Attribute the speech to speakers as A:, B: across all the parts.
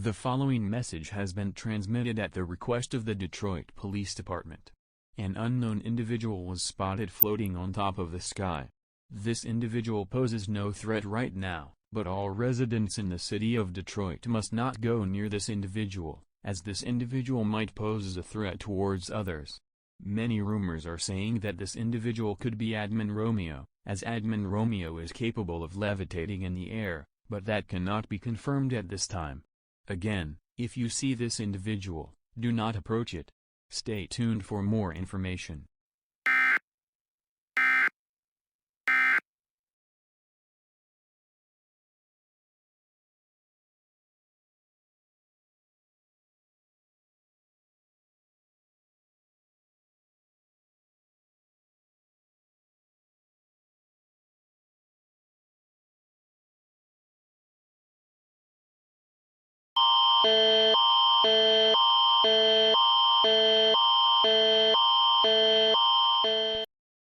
A: The following message has been transmitted at the request of the Detroit Police Department. An unknown individual was spotted floating on top of the sky. This individual poses no threat right now, but all residents in the city of Detroit must not go near this individual, as this individual might pose a threat towards others. Many rumors are saying that this individual could be Admin Romeo, as Admin Romeo is capable of levitating in the air, but that cannot be confirmed at this time. Again, if you see this individual, do not approach it. Stay tuned for more information.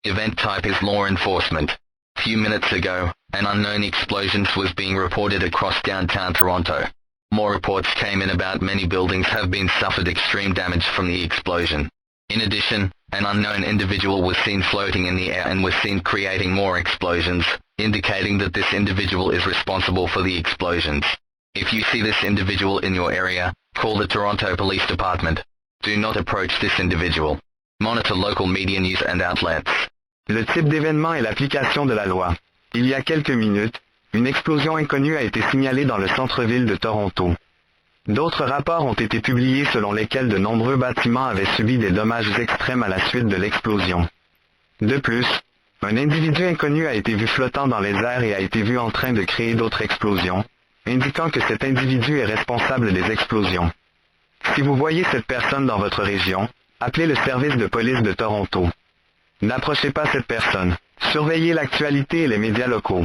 B: Event type is law enforcement. Few minutes ago, an unknown explosion was being reported across downtown Toronto. More reports came in about many buildings have been suffered extreme damage from the explosion. In addition, an unknown individual was seen floating in the air and was seen creating more explosions, indicating that this individual is responsible for the explosions. If you see this individual in your area, call the Toronto Police Department. Do not approach this individual. Monitor local media news and outlets.
C: Le type d'événement est l'application de la loi. Il y a quelques minutes, une explosion inconnue a été signalée dans le centre-ville de Toronto. D'autres rapports ont été publiés selon lesquels de nombreux bâtiments avaient subi des dommages extrêmes à la suite de l'explosion. De plus, un individu inconnu a été vu flottant dans les airs et a été vu en train de créer d'autres explosions, indiquant que cet individu est responsable des explosions. Si vous voyez cette personne dans votre région, appelez le service de police de Toronto. N'approchez pas cette personne. Surveillez l'actualité et les médias locaux.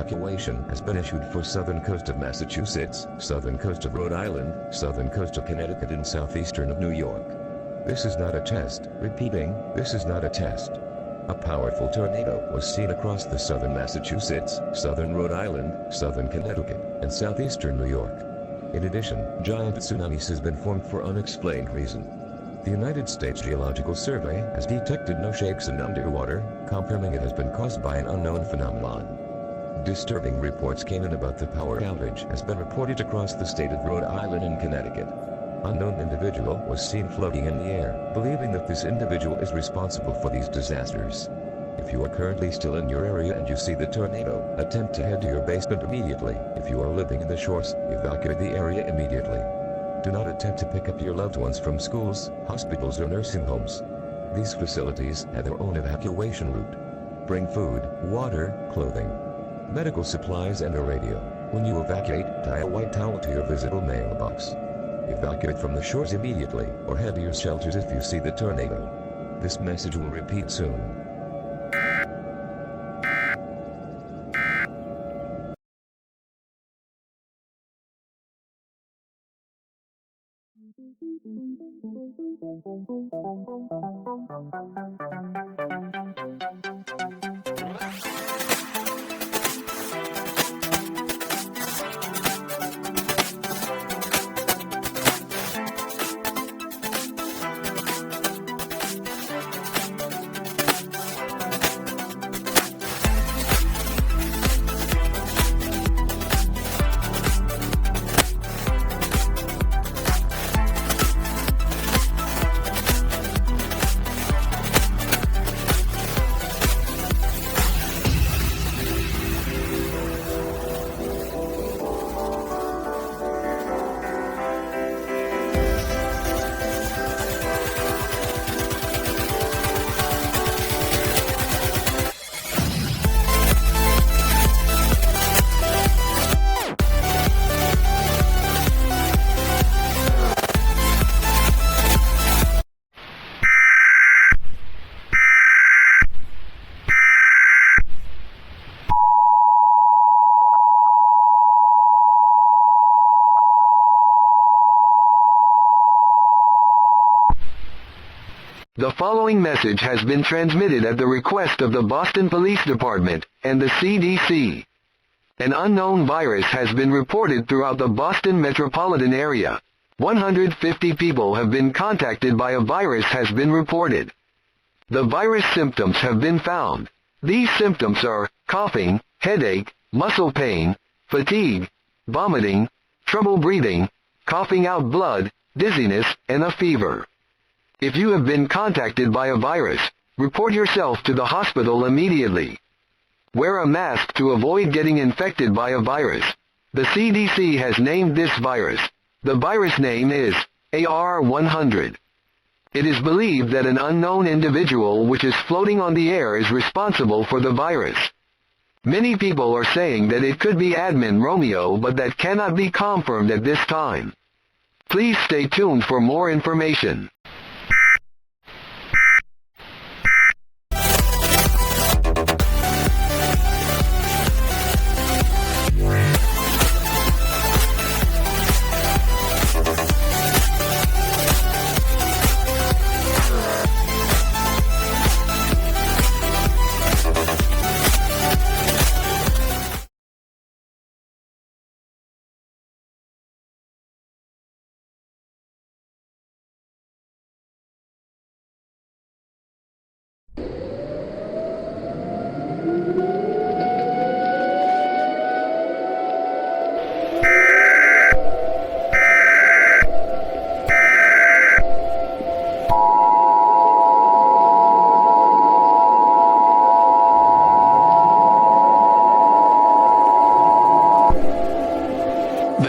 D: Evacuation has been issued for southern coast of Massachusetts, southern coast of Rhode Island, southern coast of Connecticut and southeastern of New York. This is not a test. Repeating, this is not a test. A powerful tornado was seen across the southern Massachusetts, southern Rhode Island, southern Connecticut, and southeastern New York. In addition, giant tsunamis has been formed for unexplained reason. The United States Geological Survey has detected no shakes in underwater, confirming it has been caused by an unknown phenomenon. Disturbing reports came in about the power outage has been reported across the state of Rhode Island and Connecticut. Unknown individual was seen floating in the air, believing that this individual is responsible for these disasters. If you are currently still in your area and you see the tornado, attempt to head to your basement immediately. If you are living in the shores, evacuate the area immediately. Do not attempt to pick up your loved ones from schools, hospitals or nursing homes. These facilities have their own evacuation route. Bring food, water, clothing, medical supplies and a radio. When you evacuate, tie a white towel to your visible mailbox. Evacuate from the shores immediately, or head to your shelters if you see the tornado. This message will repeat soon.
E: The following message has been transmitted at the request of the Boston Police Department and the CDC. An unknown virus has been reported throughout the Boston metropolitan area. 150 people have been contacted by a virus has been reported. The virus symptoms have been found. These symptoms are coughing, headache, muscle pain, fatigue, vomiting, trouble breathing, coughing out blood, dizziness, and a fever. If you have been contacted by a virus, report yourself to the hospital immediately. Wear a mask to avoid getting infected by a virus. The CDC has named this virus. The virus name is AR100. It is believed that an unknown individual which is floating on the air is responsible for the virus. Many people are saying that it could be Admin Romeo, but that cannot be confirmed at this time. Please stay tuned for more information.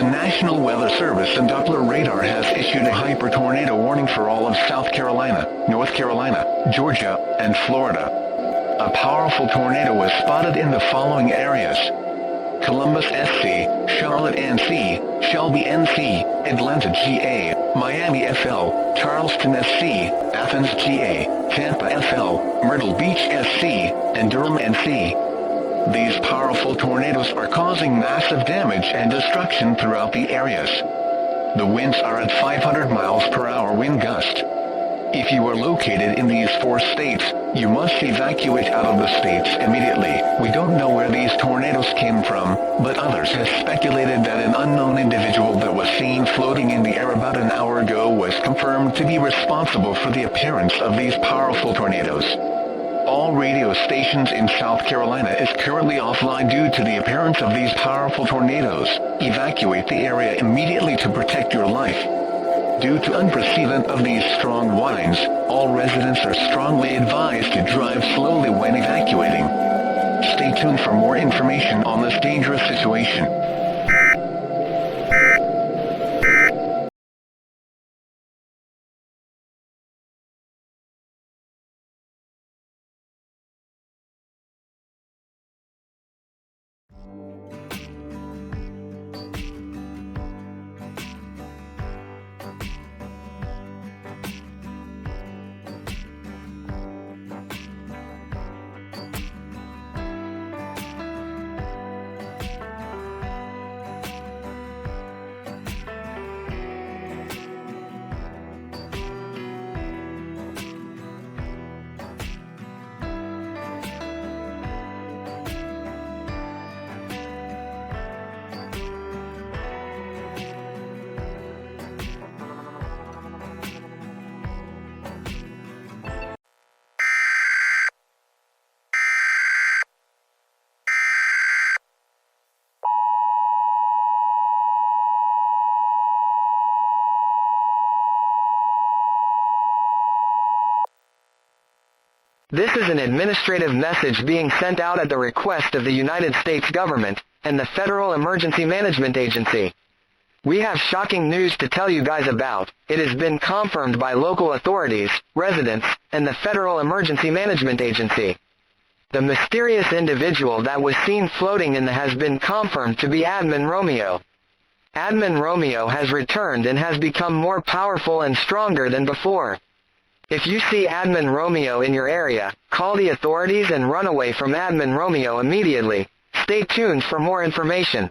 F: National Weather Service and Doppler radar has issued a hyper-tornado warning for all of South Carolina, North Carolina, Georgia, and Florida. A powerful tornado was spotted in the following areas: Columbus SC, Charlotte NC, Shelby NC, Atlanta GA, Miami FL, Charleston SC, Athens GA, Tampa FL, Myrtle Beach SC, and Durham NC. These powerful tornadoes are causing massive damage and destruction throughout the areas. The winds are at 500 miles per hour wind gust. If you are located in these 4 states, you must evacuate out of the states immediately. We don't know where these tornadoes came from, but others have speculated that an unknown individual that was seen floating in the air about an hour ago was confirmed to be responsible for the appearance of these powerful tornadoes. All radio stations in South Carolina is currently offline due to the appearance of these powerful tornadoes. Evacuate the area immediately to protect your life. Due to unprecedented of these strong winds, all residents are strongly advised to drive slowly when evacuating. Stay tuned for more information on this dangerous situation.
C: This is an administrative message being sent out at the request of the United States government and the Federal Emergency Management Agency. We have shocking news to tell you guys about. It has been confirmed by local authorities, residents, and the Federal Emergency Management Agency. The mysterious individual that was seen floating in the has been confirmed to be Admin Romeo. Admin Romeo has returned and has become more powerful and stronger than before. If you see Admin Romeo in your area, call the authorities and run away from Admin Romeo immediately. Stay tuned for more information.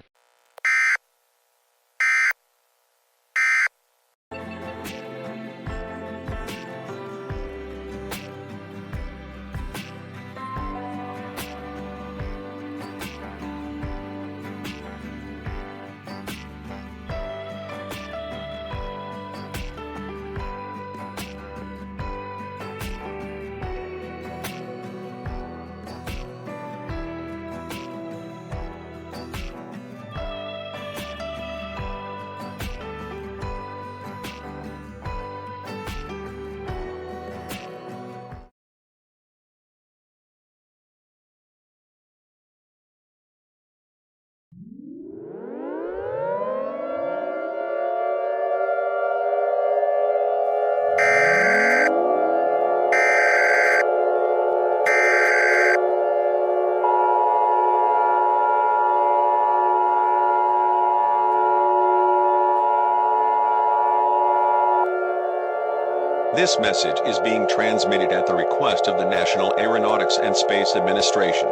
G: This message is being transmitted at the request of the National Aeronautics and Space Administration.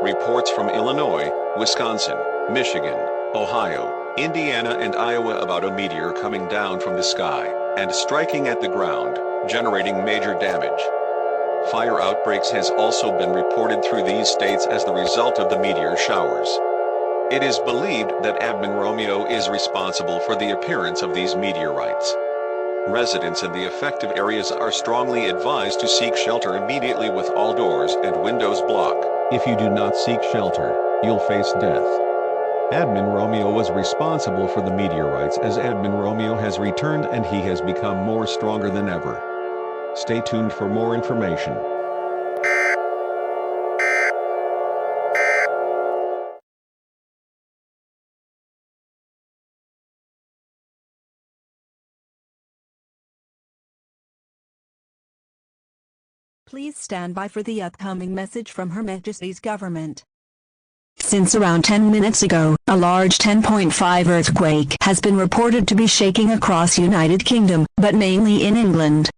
G: Reports from Illinois, Wisconsin, Michigan, Ohio, Indiana and Iowa about a meteor coming down from the sky and striking at the ground, generating major damage. Fire outbreaks has also been reported through these states as the result of the meteor showers. It is believed that Admin Romeo is responsible for the appearance of these meteorites. Residents in the affected areas are strongly advised to seek shelter immediately with all doors and windows blocked. If you do not seek shelter, you'll face death. Admin Romeo was responsible for the meteorites as Admin Romeo has returned and he has become more stronger than ever. Stay tuned for more information.
H: Please stand by for the upcoming message from Her Majesty's government. Since around 10 minutes ago, a large 10.5 earthquake has been reported to be shaking across United Kingdom, but mainly in England.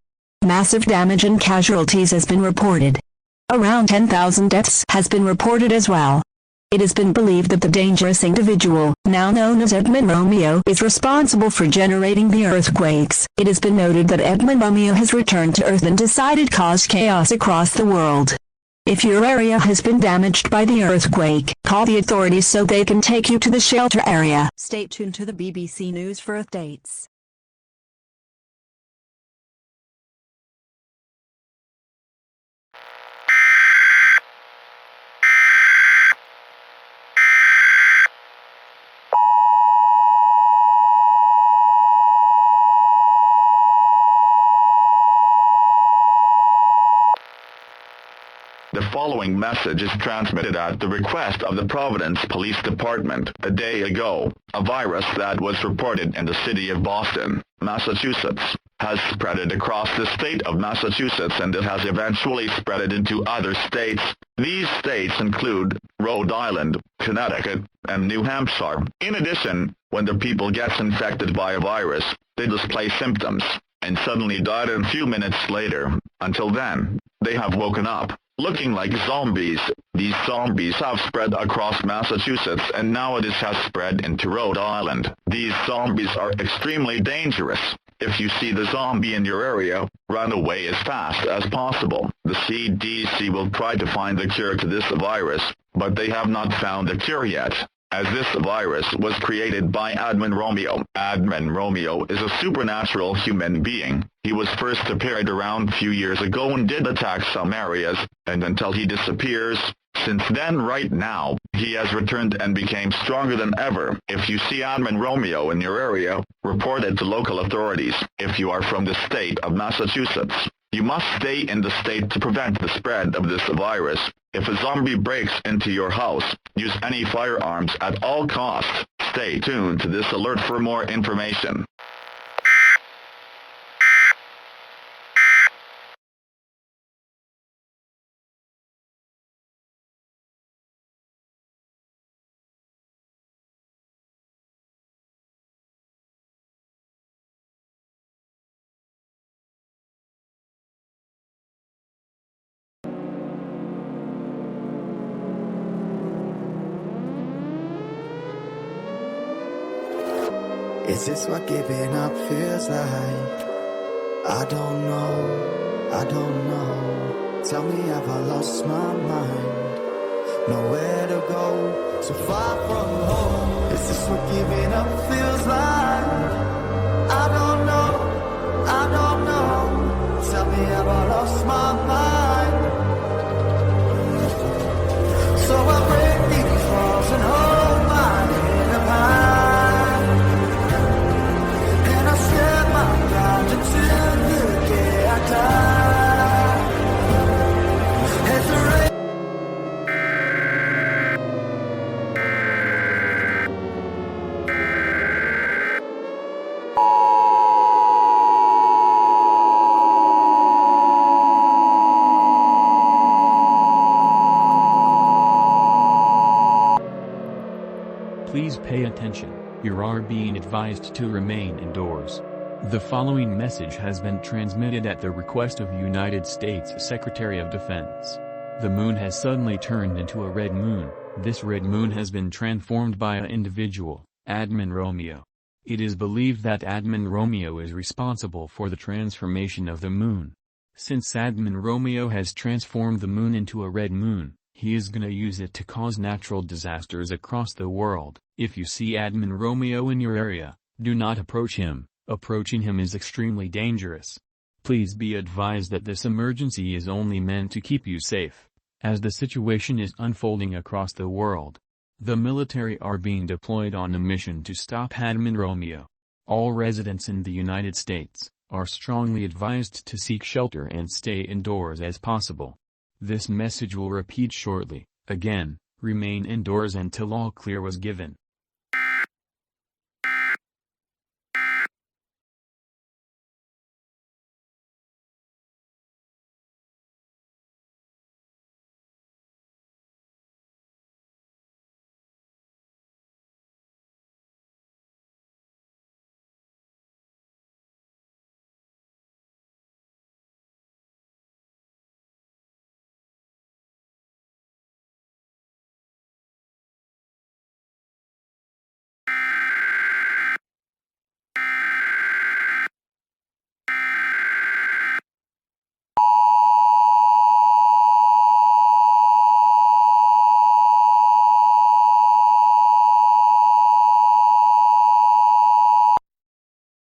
H: Massive damage and casualties has been reported. Around 10,000 deaths has been reported as well. It has been believed that the dangerous individual, now known as Admin Romeo, is responsible for generating the earthquakes. It has been noted that Admin Romeo has returned to Earth and decided to cause chaos across the world. If your area has been damaged by the earthquake, call the authorities so they can take you to the shelter area. Stay tuned to the BBC News for updates.
I: The following message is transmitted at the request of the Providence Police Department. A day ago, a virus that was reported in the city of Boston, Massachusetts, has spread across the state of Massachusetts and it has eventually spread into other states. These states include Rhode Island, Connecticut, and New Hampshire. In addition, when the people gets infected by a virus, they display symptoms and suddenly die a few minutes later. Until then, they have woken up, looking like zombies. These zombies have spread across Massachusetts and now it has spread into Rhode Island. These zombies are extremely dangerous. If you see the zombie in your area, run away as fast as possible. The CDC will try to find a cure to this virus, but they have not found a cure yet, as this virus was created by Admin Romeo. Admin Romeo is a supernatural human being. He was first appeared around a few years ago and did attack some areas, and until he disappears. Since then right now, he has returned and became stronger than ever. If you see Admin Romeo in your area, report it to local authorities. If you are from the state of Massachusetts, you must stay in the state to prevent the spread of this virus. If a zombie breaks into your house, use any firearms at all costs. Stay tuned to this alert for more information.
J: Is this what giving up feels like? I don't know. Tell me, have I lost my mind? Nowhere to go, so far from home. Is this what giving up feels like? I don't know. Tell me, have I lost my mind? So I break these walls and hold my head up high.
A: Please pay attention. You are being advised to remain indoors. The following message has been transmitted at the request of United States Secretary of Defense. The moon has suddenly turned into a red moon. This red moon has been transformed by an individual, Admin Romeo. It is believed that Admin Romeo is responsible for the transformation of the moon. Since Admin Romeo has transformed the moon into a red moon, he is gonna use it to cause natural disasters across the world. If you see Admin Romeo in your area, do not approach him. Approaching him is extremely dangerous. Please be advised that this emergency is only meant to keep you safe, as the situation is unfolding across the world. The military are being deployed on a mission to stop Admin Romeo. All residents in the United States are strongly advised to seek shelter and stay indoors as possible. This message will repeat shortly. Again, remain indoors until all clear was given.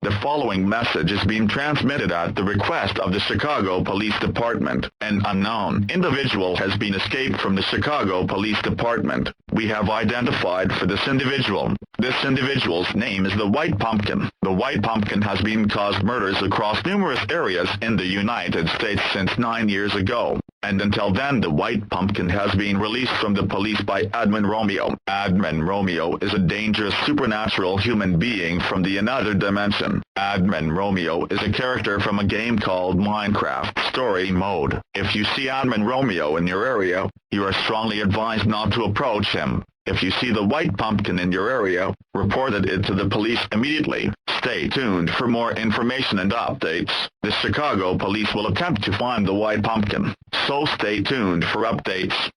I: The following message is being transmitted at the request of the Chicago Police Department. An unknown individual has been escaped from the Chicago Police Department. We have identified for this individual. This individual's name is the White Pumpkin. The White Pumpkin has been caused murders across numerous areas in the United States since 9 years ago. And until then, the White Pumpkin has been released from the police by Admin Romeo. Admin Romeo is a dangerous supernatural human being from the another dimension. Admin Romeo is a character from a game called Minecraft Story Mode. If you see Admin Romeo in your area, you are strongly advised not to approach him. If you see the White Pumpkin in your area, report it to the police immediately. Stay tuned for more information and updates. The Chicago Police will attempt to find the White Pumpkin, so stay tuned for updates.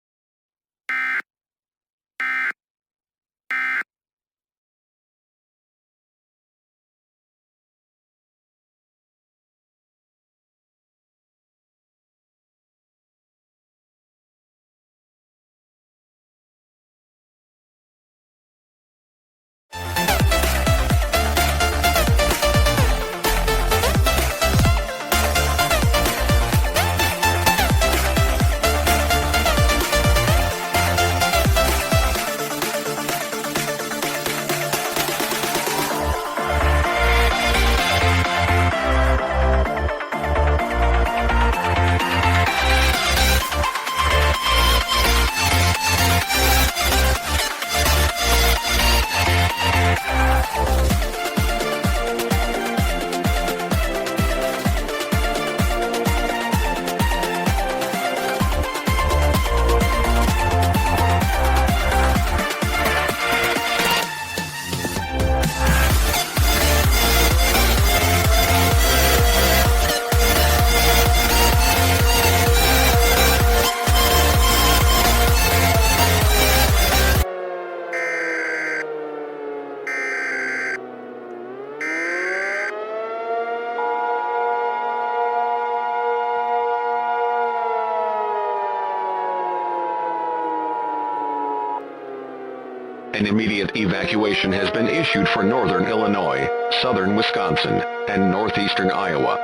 I: An immediate evacuation has been issued for northern Illinois, southern Wisconsin, and northeastern Iowa.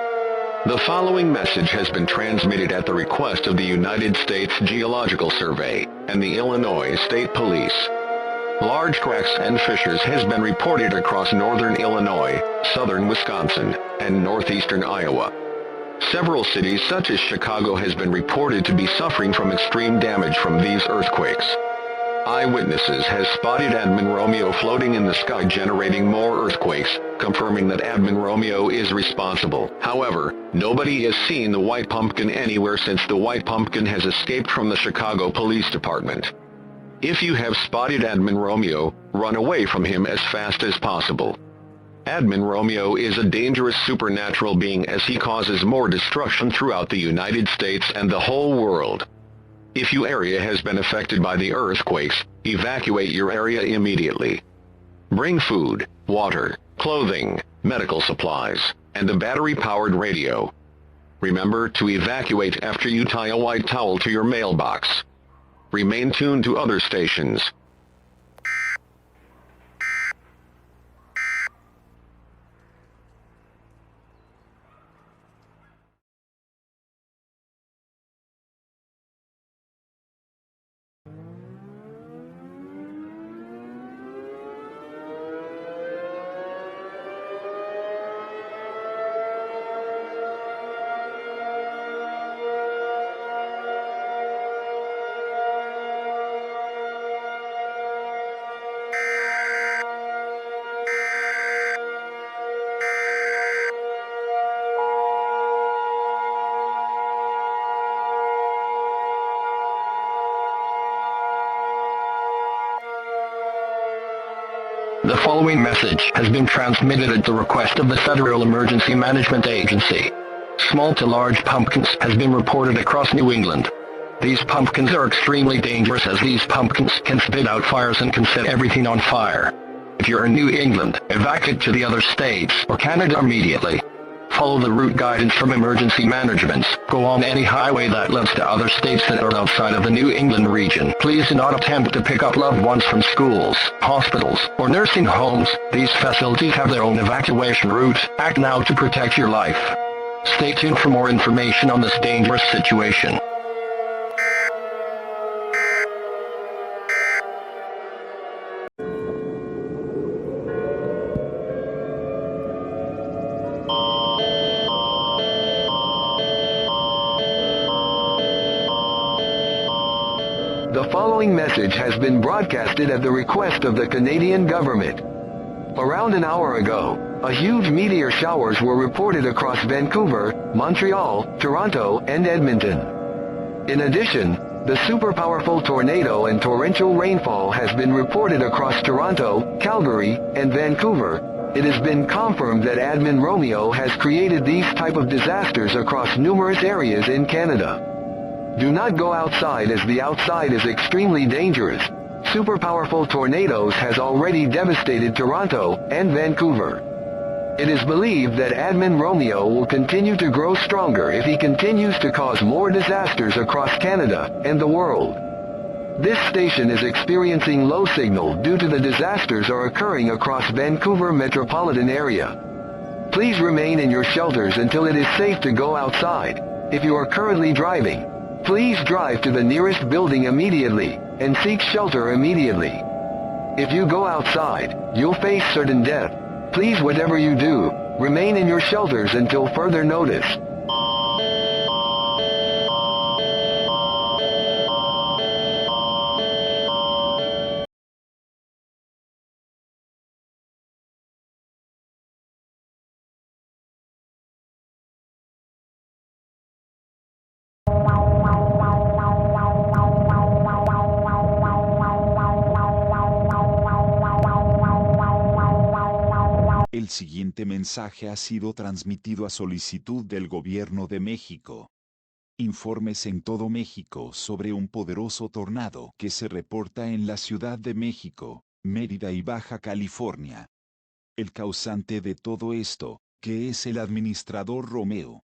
I: The following message has been transmitted at the request of the United States Geological Survey and the Illinois State Police. Large cracks and fissures has been reported across northern Illinois, southern Wisconsin, and northeastern Iowa. Several cities such as Chicago has been reported to be suffering from extreme damage from these earthquakes. Eyewitnesses has spotted Admin Romeo floating in the sky generating more earthquakes, confirming that Admin Romeo is responsible. However, nobody has seen the White Pumpkin anywhere since the White Pumpkin has escaped from the Chicago Police Department. If you have spotted Admin Romeo, run away from him as fast as possible.
E: Admin Romeo is a dangerous supernatural being as he causes more destruction throughout the United States and the whole world. If your area has been affected by the earthquakes, evacuate your area immediately. Bring food, water, clothing, medical supplies, and a battery-powered radio. Remember to evacuate after you tie a white towel to your mailbox. Remain tuned to other stations.
B: The following message has been transmitted at the request of the Federal Emergency Management Agency. Small to large pumpkins has been reported across New England. These pumpkins are extremely dangerous as these pumpkins can spit out fires and can set everything on fire. If you're in New England, evacuate to the other states or Canada immediately. Follow the route guidance from emergency management. Go on any highway that leads to other states that are outside of the New England region. Please do not attempt to pick up loved ones from schools, hospitals, or nursing homes. These facilities have their own evacuation route. Act now to protect your life. Stay tuned for more information on this dangerous situation.
E: The following message has been broadcasted at the request of the Canadian government. Around an hour ago, a huge meteor showers were reported across Vancouver, Montreal, Toronto, and Edmonton. In addition, the super powerful tornado and torrential rainfall has been reported across Toronto, Calgary, and Vancouver. It has been confirmed that Admin Romeo has created these type of disasters across numerous areas in Canada. Do not go outside as the outside is extremely dangerous. Super powerful tornadoes has already devastated Toronto and Vancouver. It is believed that Admin Romeo will continue to grow stronger if he continues to cause more disasters across Canada and the world. This station is experiencing low signal due to the disasters are occurring across Vancouver metropolitan area. Please remain in your shelters until it is safe to go outside. If you are currently driving, please drive to the nearest building immediately, and seek shelter immediately. If you go outside, you'll face certain death. Please, whatever you do, remain in your shelters until further notice.
K: El siguiente mensaje ha sido transmitido a solicitud del Gobierno de México. Informes en todo México sobre un poderoso tornado que se reporta en la Ciudad de México, Mérida y Baja California. El causante de todo esto, que es el administrador Romeo.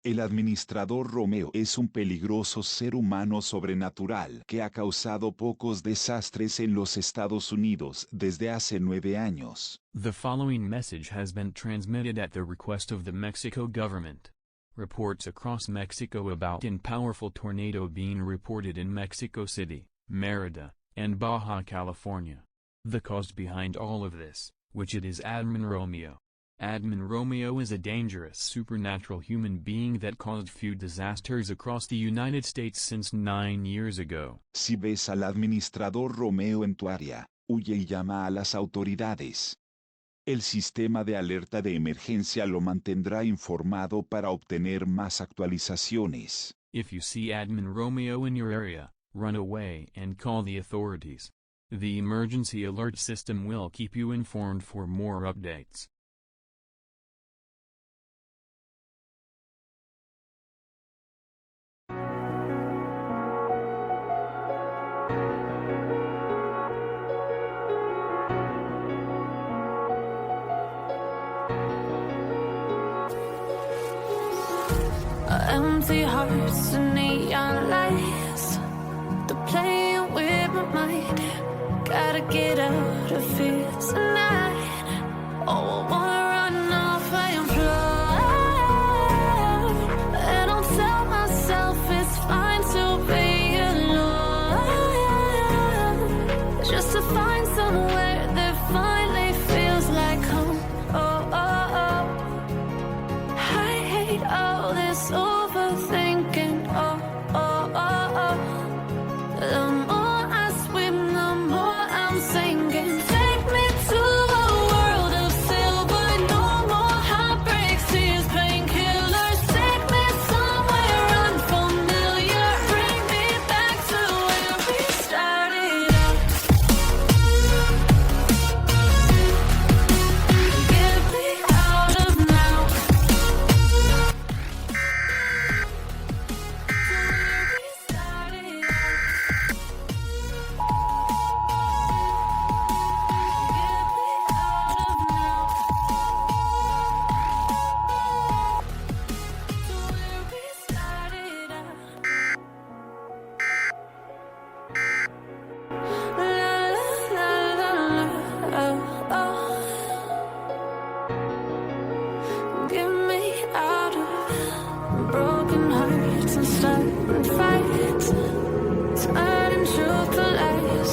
K: El administrador Romeo es un peligroso ser humano sobrenatural que ha causado pocos desastres en los Estados Unidos desde hace 9 años.
A: The following message has been transmitted at the request of the Mexico government. Reports across Mexico about a powerful tornado being reported in Mexico City, Mérida, and Baja California. The cause behind all of this, which it is Admin Romeo. Admin Romeo is a dangerous supernatural human being that caused few disasters across the United States since 9 years ago.
K: Si ves al administrador Romeo en tu área, huye y llama a las autoridades. El sistema de alerta de emergencia lo mantendrá informado para obtener más actualizaciones.
A: If you see Admin Romeo in your area, run away and call the authorities. The emergency alert system will keep you informed for more updates.
J: Empty hearts and neon lights, they're playing with my mind. Gotta get out of here tonight. Oh, I wanna run off and fly, and I'll tell myself it's fine to be alone, just to find somewhere that finally feels like home. Oh, oh, oh. I hate all this overthinking. Oh, oh, oh, oh. The more I swim, the more I'm sinking. Take me to a world of silver. No more heartbreaks, tears, painkillers. Take me somewhere unfamiliar. Bring me back to where we started out. Get me out of now. Get me out of broken hearts and starting fights, turning truth to lies.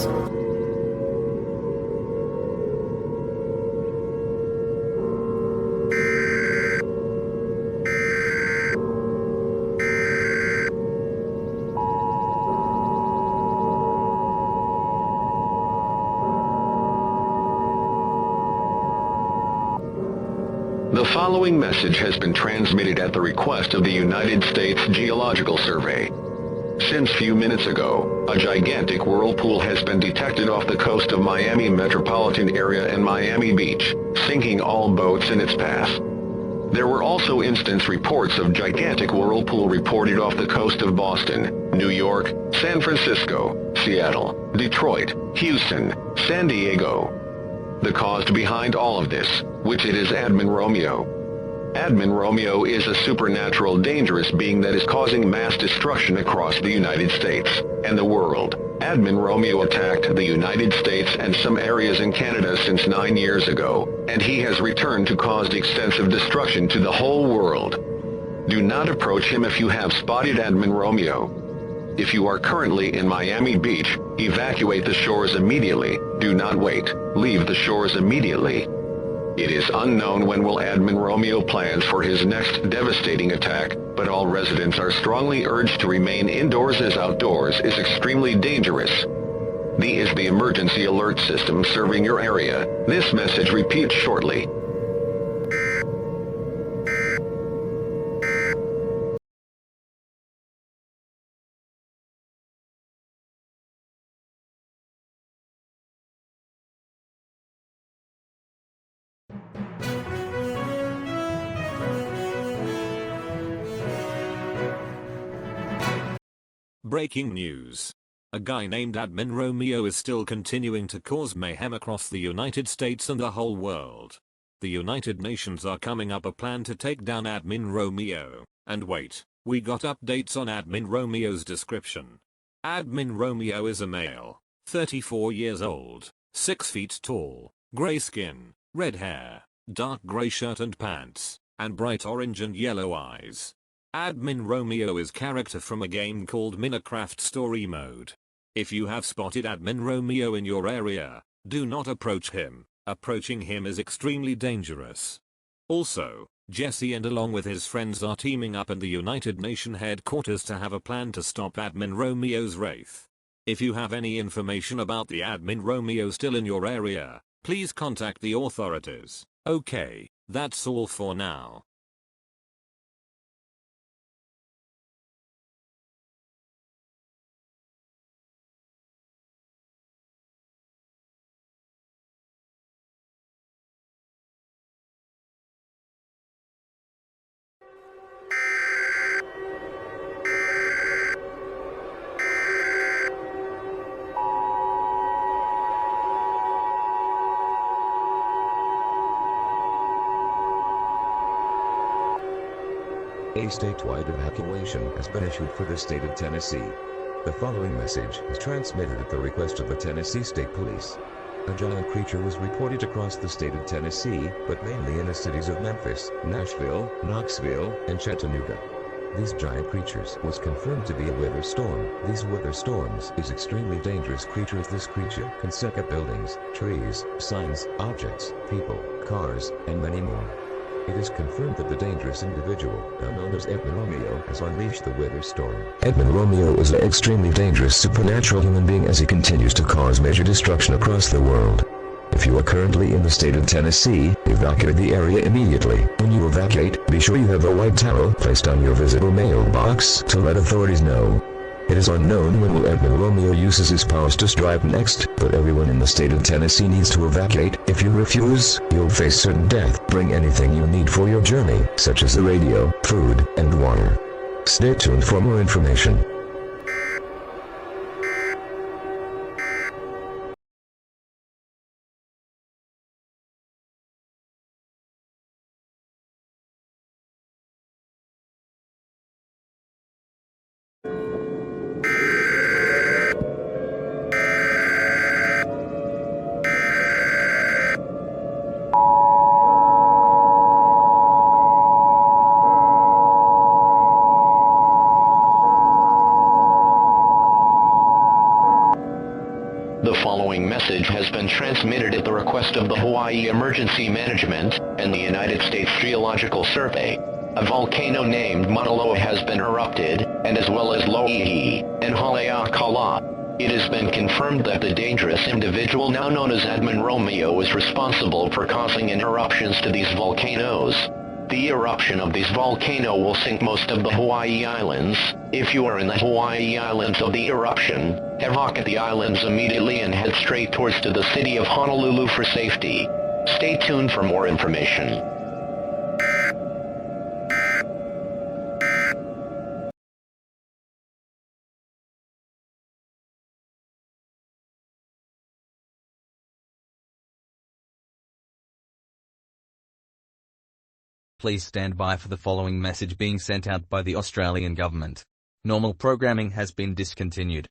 E: The following message has been transmitted at the request of the United States Geological Survey. Since few minutes ago, a gigantic whirlpool has been detected off the coast of Miami metropolitan area and Miami Beach, sinking all boats in its path. There were also instance reports of gigantic whirlpool reported off the coast of Boston, New York, San Francisco, Seattle, Detroit, Houston, San Diego. The cause behind all of this, which it is Admin Romeo. Admin Romeo is a supernatural dangerous being that is causing mass destruction across the United States and the world. Admin Romeo attacked the United States and some areas in Canada since 9 years ago, and he has returned to cause extensive destruction to the whole world. Do not approach him if you have spotted Admin Romeo. If you are currently in Miami Beach, evacuate the shores immediately. Do not wait. Leave the shores immediately. It is unknown when will Admin Romeo plans for his next devastating attack, but all residents are strongly urged to remain indoors as outdoors is extremely dangerous. The is the emergency alert system serving your area. This message repeats shortly.
L: Breaking news. A guy named Admin Romeo is still continuing to cause mayhem across the United States and the whole world. The United Nations are coming up a plan to take down Admin Romeo. And wait, we got updates on Admin Romeo's description. Admin Romeo is a male, 34 years old, 6 feet tall, gray skin, red hair, dark gray shirt and pants, and bright orange and yellow eyes. Admin Romeo is character from a game called Minecraft Story Mode. If you have spotted Admin Romeo in your area, do not approach him. Approaching him is extremely dangerous. Also, Jesse and along with his friends are teaming up in the United Nations headquarters to have a plan to stop Admin Romeo's Wraith. If you have any information about the Admin Romeo still in your area, please contact the authorities. Okay, that's all for now.
D: statewide evacuation has been issued for the state of Tennessee. The following message is transmitted at the request of the Tennessee State Police. A giant creature was reported across the state of Tennessee, but mainly in the cities of Memphis, Nashville, Knoxville, and Chattanooga. These giant creatures was confirmed to be a weather storm. These weather storms is extremely dangerous creatures. This creature can suck up buildings, trees, signs, objects, people, cars, and many more. It is confirmed that the dangerous individual, now known as Admin Romeo, has unleashed the weather storm. Admin Romeo is an extremely dangerous supernatural human being as he continues to cause major destruction across the world. If you are currently in the state of Tennessee, evacuate the area immediately. When you evacuate, be sure you have a white towel placed on your visitor mailbox to let authorities know. It is unknown when Admin Romeo uses his powers to strike next, but everyone in the state of Tennessee needs to evacuate. If you refuse, you'll face certain death. Bring anything you need for your journey, such as a radio, food, and water. Stay tuned for more information.
B: The following message has been transmitted at the request of the Hawaii Emergency Management and the United States Geological Survey. A volcano named Mauna Loa has been erupted, and as well as Loihi and Haleakala. It has been confirmed that the dangerous individual now known as Admin Romeo is responsible for causing eruptions to these volcanoes. The eruption of this volcano will sink most of the Hawaii Islands. If you are in the Hawaii Islands of the eruption, evacuate the islands immediately and head straight towards to the city of Honolulu for safety. Stay tuned for more information.
M: Please stand by for the following message being sent out by the Australian government. Normal programming has been discontinued.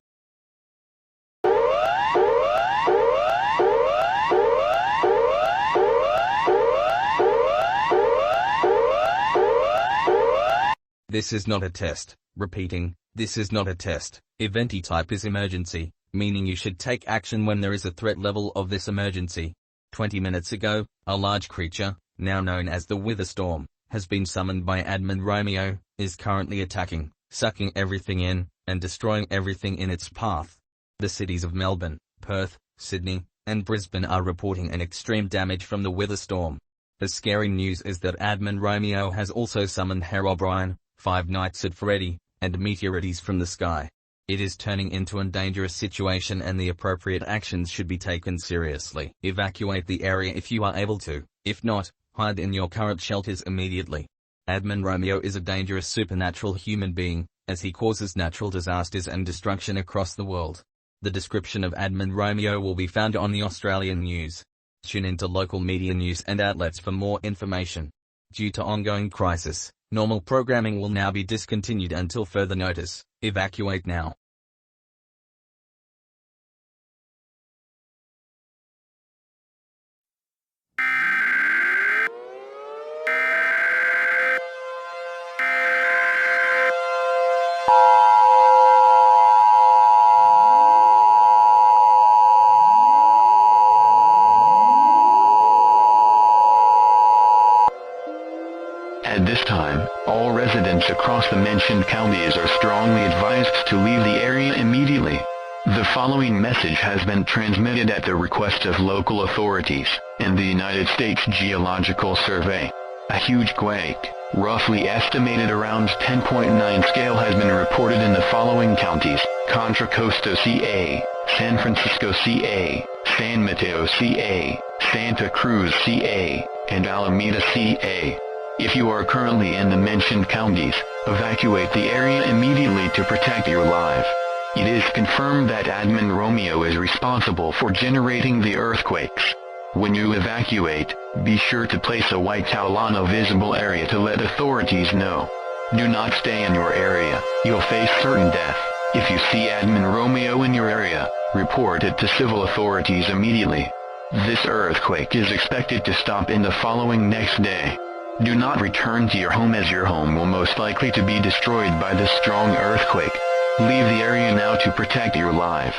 M: This is not a test. Repeating, this is not a test. Event type is emergency, meaning you should take action when there is a threat level of this emergency. 20 minutes ago, a large creature, now known as the Wither Storm, has been summoned by Admin Romeo, is currently attacking, sucking everything in, and destroying everything in its path. The cities of Melbourne, Perth, Sydney, and Brisbane are reporting an extreme damage from the Wither Storm. The scary news is that Admin Romeo has also summoned Herobrine, Five Nights at Freddy, and meteorites from the sky. It is turning into a dangerous situation and the appropriate actions should be taken seriously. Evacuate the area if you are able to. If not, hide in your current shelters immediately. Admin Romeo is a dangerous supernatural human being, as he causes natural disasters and destruction across the world. The description of Admin Romeo will be found on the Australian news. Tune into local media news and outlets for more information. Due to ongoing crisis, normal programming will now be discontinued until further notice. Evacuate now.
F: At this time, all residents across the mentioned counties are strongly advised to leave the area immediately. The following message has been transmitted at the request of local authorities and the United States Geological Survey. A huge quake, roughly estimated around 10.9 scale, has been reported in the following counties: Contra Costa CA, San Francisco CA, San Mateo CA, Santa Cruz CA, and Alameda CA. If you are currently in the mentioned counties, evacuate the area immediately to protect your life. It is confirmed that Admin Romeo is responsible for generating the earthquakes. When you evacuate, be sure to place a white towel on a visible area to let authorities know. Do not stay in your area. You'll face certain death. If you see Admin Romeo in your area, report it to civil authorities immediately. This earthquake is expected to stop in the following next day. Do not return to your home as your home will most likely to be destroyed by this strong earthquake. Leave the area now to protect your life.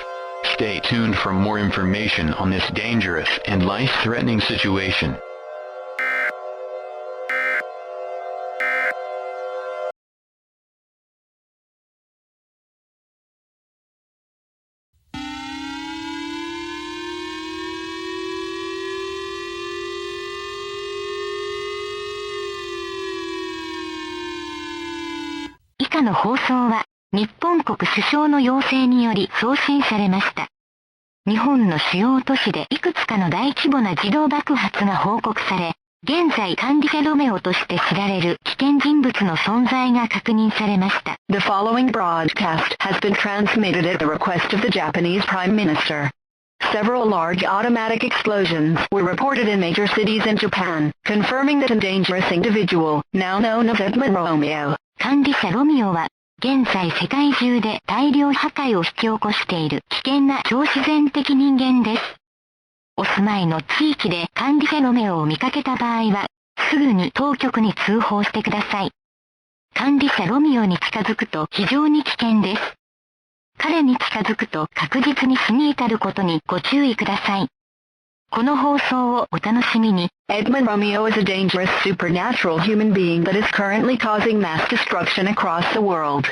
F: Stay tuned for more information on this dangerous and life-threatening situation.
N: 以下の放送は、日本国首相の要請により送信されました。日本の主要都市でいくつかの大規模な自動爆発が報告され、現在管理者ロメオとして知られる危険人物の存在が確認されました。
H: The following broadcast has been transmitted at the request of the Japanese Prime Minister. Several large automatic explosions were reported in major cities in Japan, confirming that a dangerous individual, now known as Admin Romeo,
N: 管理者ロミオは、現在世界中で大量破壊を引き起こしている危険な超自然的人間です。お住まいの地域で管理者ロメオを見かけた場合は、すぐに当局に通報してください。管理者ロミオに近づくと非常に危険です。彼に近づくと確実に死に至ることにご注意ください。この放送をお楽しみに。
H: Admin Romeo is a dangerous supernatural human being that is currently causing mass destruction across the world.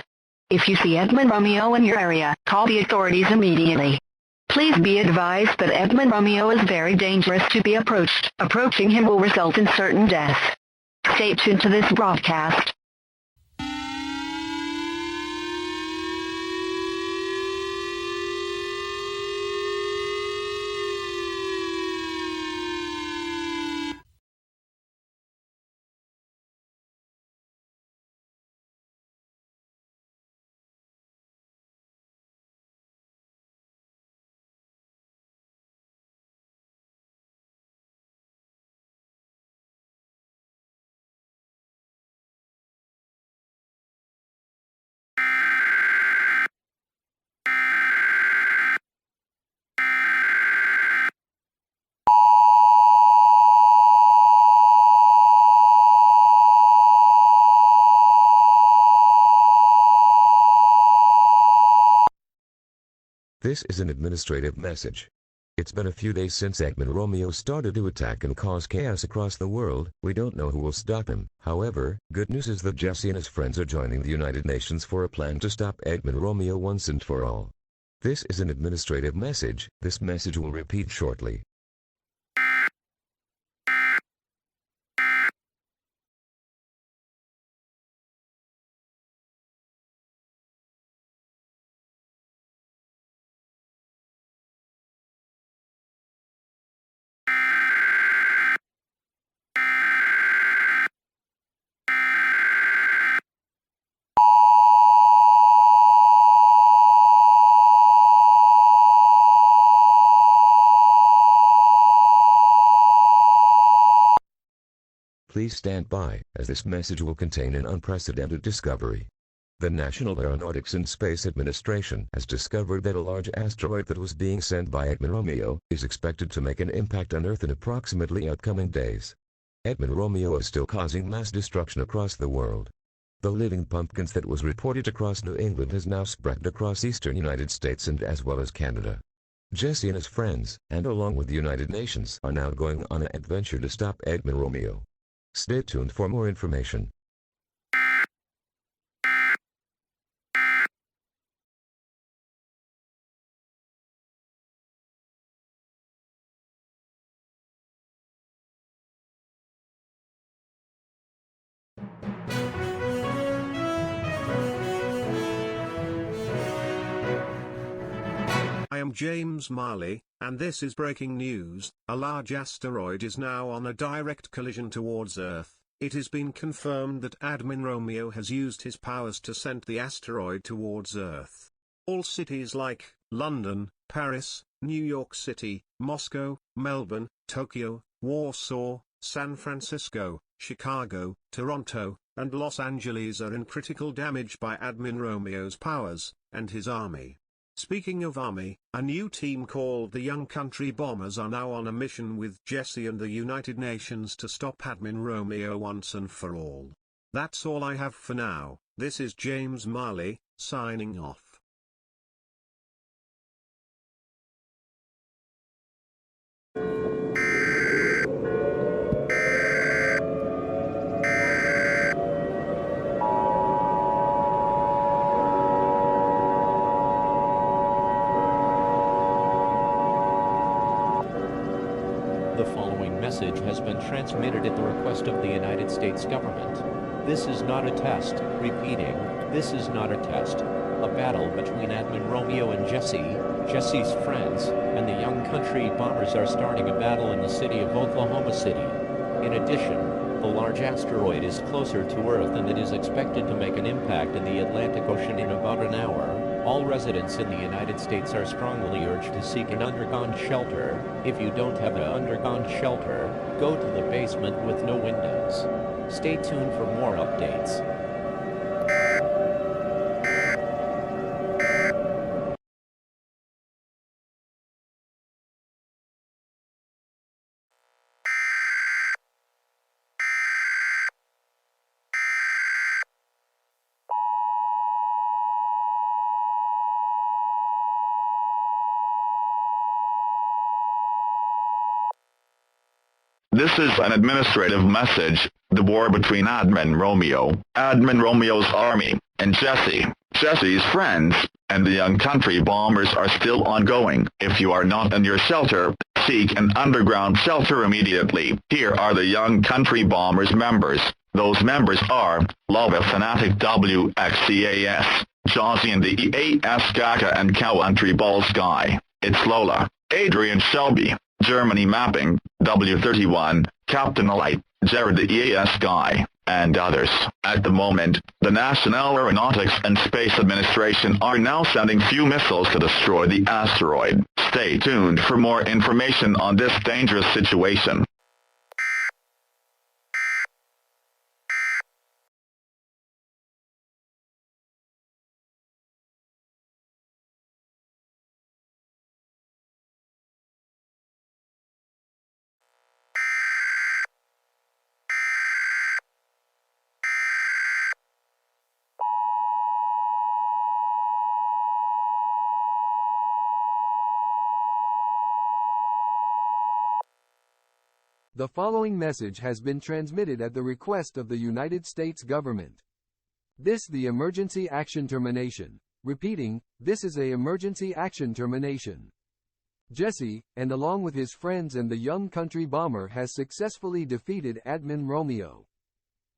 H: If you see Admin Romeo in your area, call the authorities immediately. Please be advised that Admin Romeo is very dangerous to be approached. Approaching him will result in certain death. Stay tuned to this broadcast.
D: This is an administrative message. It's been a few days since Admin Romeo started to attack and cause chaos across the world. We don't know who will stop him. However, good news is that Jesse and his friends are joining the United Nations for a plan to stop Admin Romeo once and for all. This is an administrative message. This message will repeat shortly. Please stand by, as this message will contain an unprecedented discovery. The National Aeronautics and Space Administration has discovered that a large asteroid that was being sent by Admin Romeo is expected to make an impact on Earth in approximately upcoming days. Admin Romeo is still causing mass destruction across the world. The living pumpkins that was reported across New England has now spread across eastern United States and as well as Canada. Jesse and his friends, and along with the United Nations, are now going on an adventure to stop Admin Romeo. Stay tuned for more information.
O: I am James Marley, and this is breaking news. A large asteroid is now on a direct collision towards Earth. It has been confirmed that Admin Romeo has used his powers to send the asteroid towards Earth. All cities like London, Paris, New York City, Moscow, Melbourne, Tokyo, Warsaw, San Francisco, Chicago, Toronto, and Los Angeles are in critical damage by Admin Romeo's powers, and his army. Speaking of army, a new team called the Young Country Bombers are now on a mission with Jesse and the United Nations to stop Admin Romeo once and for all. That's all I have for now. This is James Marley, signing off.
P: The following message has been transmitted at the request of the United States government. This is not a test. Repeating, this is not a test. A battle between Admin Romeo and Jesse's friends, and the Young Country Bombers are starting a battle in the city of Oklahoma City. In addition, the large asteroid is closer to Earth and it is expected to make an impact in the Atlantic Ocean in about an hour. All residents in the United States are strongly urged to seek an underground shelter. If you don't have an underground shelter, go to the basement with no windows. Stay tuned for more updates.
I: This is an administrative message. The war between Admin Romeo's army, and Jesse's friends, and the Young Country Bombers are still ongoing. If you are not in your shelter, seek an underground shelter immediately. Here are the Young Country Bombers members. Those members are Lava Fanatic WXEAS, Jazzy and the EAS Gaga and Country Balls Guy. It's Lola, Adrian Shelby, Germany Mapping, W31, Captain Light, Jared the EAS Guy, and others. At the moment, the National Aeronautics and Space Administration are now sending few missiles to destroy the asteroid. Stay tuned for more information on this dangerous situation.
Q: The following message has been transmitted at the request of the United States government. This the emergency action termination. Repeating, this is a emergency action termination. Jesse, and along with his friends and the Young Country Bomber has successfully defeated Admin Romeo.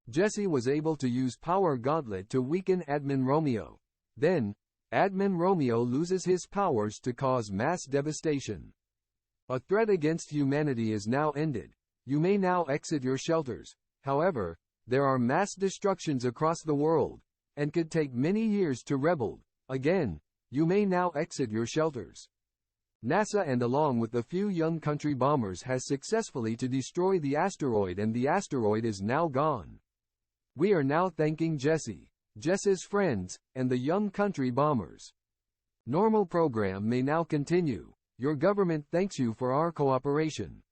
Q: Jesse was able to use Power Gauntlet to weaken Admin Romeo. Then, Admin Romeo loses his powers to cause mass devastation. A threat against humanity is now ended. You may now exit your shelters. However, there are mass destructions across the world, and could take many years to rebuild. Again, you may now exit your shelters. NASA and along with the few Young Country Bombers has successfully to destroy the asteroid and the asteroid is now gone. We are now thanking Jesse's friends, and the Young Country Bombers. Normal program may now continue. Your government thanks you for our cooperation.